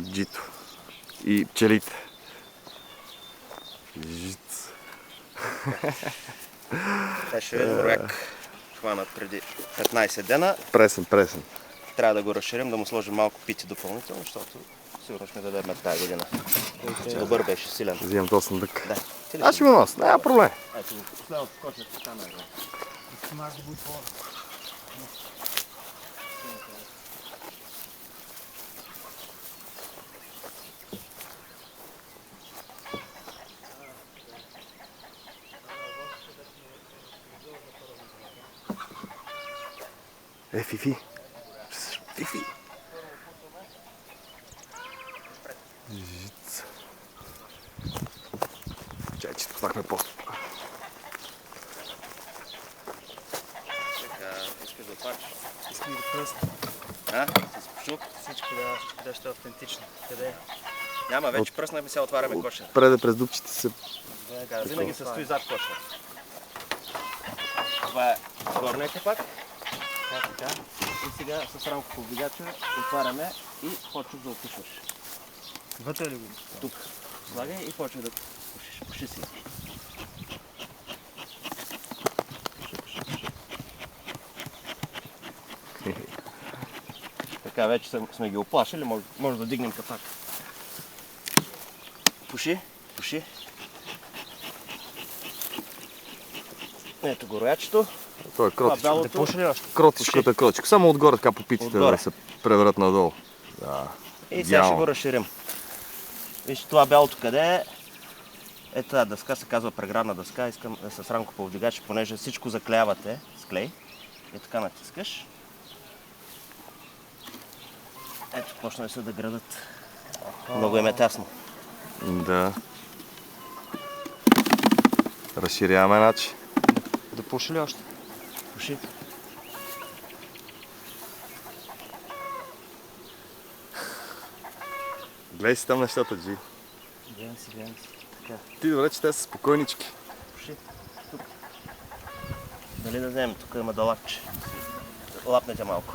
Джито. И пчелите. Жиц. Беше рояк хванат преди 15 дена. Пресен. Трябва да го разширим, да му сложим малко пити допълнително, защото сигурно ще дадем тази година. Добър беше, силен. Взимам този съндък. Да. Аз ще го нося, няма проблем. Ето го последното скочне в камера. Фифи. Фифи. Жиц. Чай, че това ме после. Така, искаш да отвариш? Искам да пръсна. А? С пчук? Всичко да ще е автентично. Къде е? Няма, вече пръснахме, сега отваряме кошера. Преда през дупчите се... Така, винаги се стои зад кошера. Това е горния капак. Така. И сега с рамко повдигача отваряме и почваш да опушваш. Вътре ли го? Тук. Слагай и почвай да пушиш. Пуши си. Така, вече сме ги оплашили, може да дигнем капак. Пуши. Ето го роячето. Това е кротичко. Да пуша ли още? Кротичката кротичко. Само отгоре така по питите Отгоре. да се превърнат надолу. Да. И сега ще го разширим. Виж това бялото къде е. Ето тази дъска се казва преградна дъска. Искам с рамковдигач, понеже всичко заклеявате с клей. И така натискаш. Ето, почнали се да градат. Много им е тясно. Да. Разширяваме начин. Да пуша ли още? Пуши. Гледай си там нещата, Джи. Гледам си. Така, Ти добре, че те са спокойнички. пуши. Тук. Дали да вземем? Тук има далапче. Лапнете малко.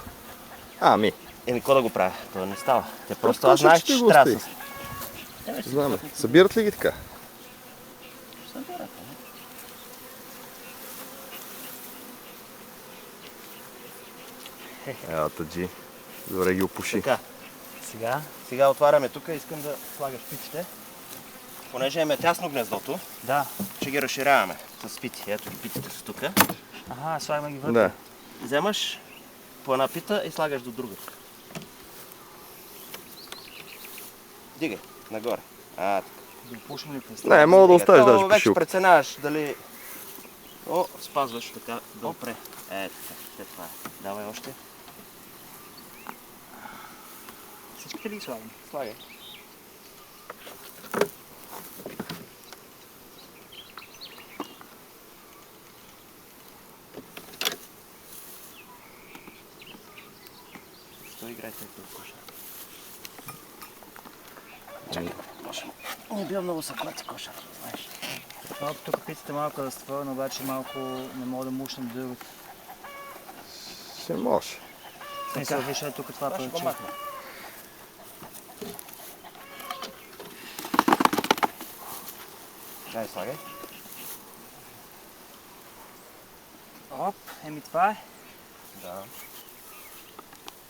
Ами. Еми, какво да го правя? Това не става. Те просто това аз знаех, ще че го трябва да остави. се... Знаме. Събират ли ги така? Събират. Елата, Джи. Добре ги опуши. Така, сега отваряме тук. Искам да слагаш питите. Понеже имаме тясно гнездото, Да. ще ги разширяваме с пити. Ето ги питите са тук. Ага, слагаме ги вътре. Да. Вземаш по една пита и слагаш до друга. Дигай, нагоре. Така. Да пушим ли през Не, мога да оставиш даже вече пушилка. преценяваш дали... О, спазваш така да опре. Ето така, това е. Давай още. Всичките ли ги слагаме? Слагай. Що играйте тук коша? Чакай, не бил много са клати коша, знаеш. Малко тук пицата малко разтворена, обаче малко не мога да мушнем другото. Ще може. В смисъл, виж, ето тук това Това ще го парче. махна. Дай, слагай. Оп, еми това е. Да.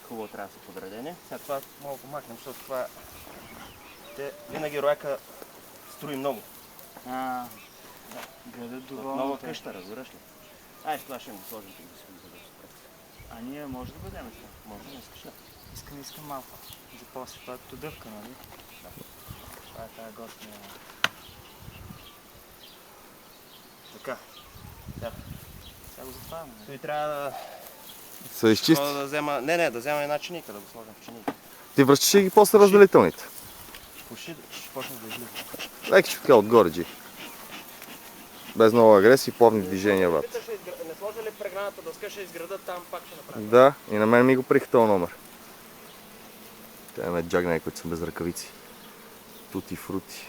Хубаво трябва да са подредени. Сега това мога да помахнем, защото това... Те винаги рояка строи много. Градът Нова доволно. къща, разбираш ли? Ай, това ще му сложим тук да си го за да се спре. А ние може да бъдем това? Може да не искаш ли? Искам малко. За после това като дъвка, нали? Да. Това е тази готина. Така. Да. Сега го затваряме. Той трябва да... Се изчисти. да взема... Не, да взема една чиника, да го сложим в чиника. Ти връщаш ли ги после разделителните? Пуши, ще почнеш да излиза. Леки така отгоре, Джи. Без много агресия и плавни движения, брат. Не сложа ли преграната дъска, ще изградат там, пак ще направим. Да, и на мен ми го приеха този номер. Те ме джагнали, които са без ръкавици. Тути фрути.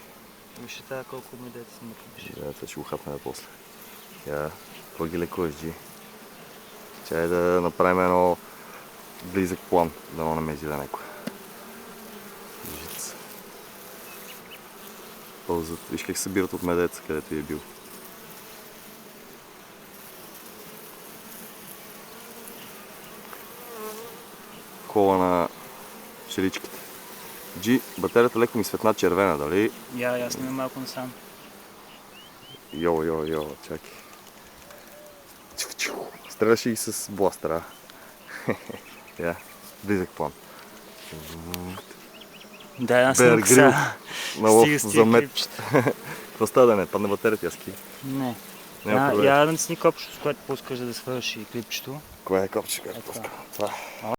Вижте тази колко ми дете си напиши. Да, това ще го хапнем после. Я, какво ги лекуваш, Джи? Чай да направим едно близък план, да не ме изяде някой. Жиц. пълзат. Виж как събират от медеца, където е бил. Хола на пчеличките. Джи, батерията леко ми светна червена, дали? Я снимам малко насам. Йо, чакай. Стреляше и с бластера. Я, близък план. Да, една Bear снимка Grylls. сега. На лов Стига с за тия мед. клипчета. Какво става да не? Падна батерията, яски. Не. Няма проблем. Я да не сни копчето, с което пускаш, за да свърши клипчето. Кое е копче, Ето което това. пуска? Това.